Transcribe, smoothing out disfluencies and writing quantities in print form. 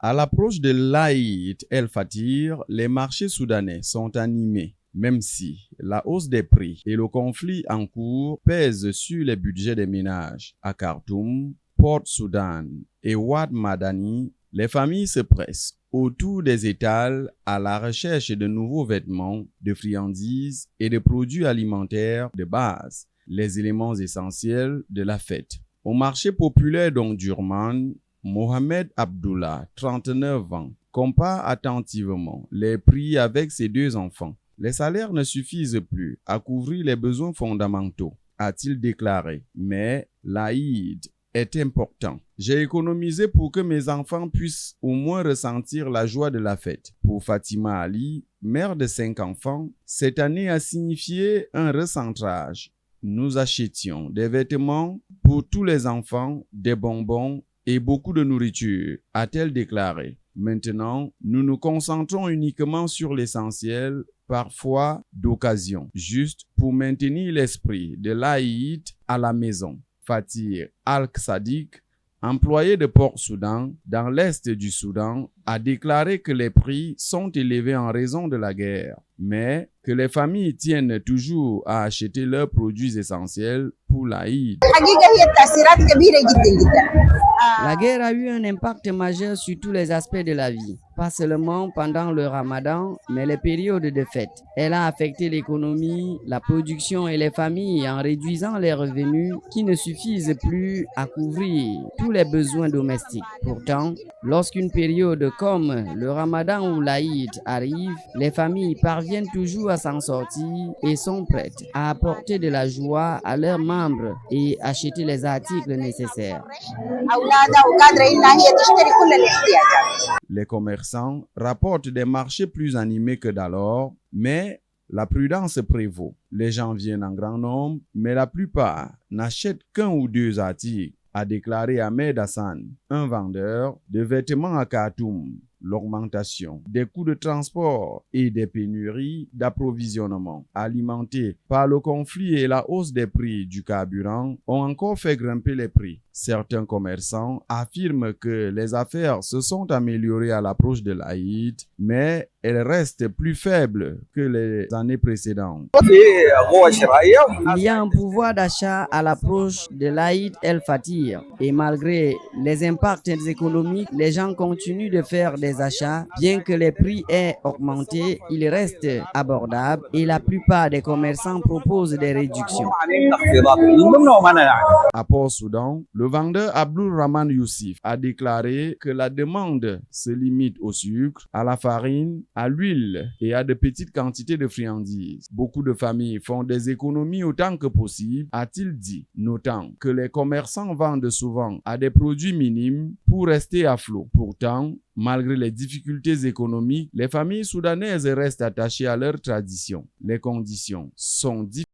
À l'approche de l'Aïd el-Fatir, les marchés soudanais sont animés, même si la hausse des prix et le conflit en cours pèsent sur les budgets des ménages. À Khartoum, Port-Soudan et Ouad Madani, les familles se pressent autour des étals à la recherche de nouveaux vêtements, de friandises et de produits alimentaires de base, les éléments essentiels de la fête. Au marché populaire d'Omdurman, Mohamed Abdullah, 39 ans, compare attentivement les prix avec ses 2 enfants. Les salaires ne suffisent plus à couvrir les besoins fondamentaux, a-t-il déclaré. Mais l'Aïd est important. J'ai économisé pour que mes enfants puissent au moins ressentir la joie de la fête. Pour Fatima Ali, mère de 5 enfants, cette année a signifié un recentrage. Nous achetions des vêtements pour tous les enfants, des bonbons et beaucoup de nourriture, a-t-elle déclaré. Maintenant, nous nous concentrons uniquement sur l'essentiel, parfois d'occasion, juste pour maintenir l'esprit de l'Aïd à la maison. Fatir Al-Sadiq, employé de Port-Soudan, dans l'est du Soudan, a déclaré que les prix sont élevés en raison de la guerre, mais que les familles tiennent toujours à acheter leurs produits essentiels pour l'Aïd. La guerre a eu un impact majeur sur tous les aspects de la vie, pas seulement pendant le Ramadan, mais les périodes de fête. Elle a affecté l'économie, la production et les familles en réduisant les revenus qui ne suffisent plus à couvrir tous les besoins domestiques. Pourtant, lorsqu'une période comme le Ramadan ou l'Aïd arrive, les familles parviennent toujours à s'en sortir et sont prêtes à apporter de la joie à leurs membres et acheter les articles nécessaires. Les commerçants rapportent des marchés plus animés que d'alors, mais la prudence prévaut. Les gens viennent en grand nombre, mais la plupart n'achètent qu'un ou 2 articles, a déclaré Ahmed Hassan, un vendeur de vêtements à Khartoum. L'augmentation des coûts de transport et des pénuries d'approvisionnement alimentés par le conflit et la hausse des prix du carburant ont encore fait grimper les prix. Certains commerçants affirment que les affaires se sont améliorées à l'approche de l'Aïd, mais elles restent plus faibles que les années précédentes. Il y a un pouvoir d'achat à l'approche de l'Aïd el-Fatir et malgré les impacts économiques, les gens continuent de faire des achats. Bien que les prix aient augmenté, ils restent abordables et la plupart des commerçants proposent des réductions. À Port-Soudan, le vendeur Abdul Rahman Youssif a déclaré que la demande se limite au sucre, à la farine, à l'huile et à de petites quantités de friandises. Beaucoup de familles font des économies autant que possible, a-t-il dit, notant que les commerçants vendent souvent à des produits minimes pour rester à flot. Pourtant, malgré les difficultés économiques, les familles soudanaises restent attachées à leurs traditions. Les conditions sont difficiles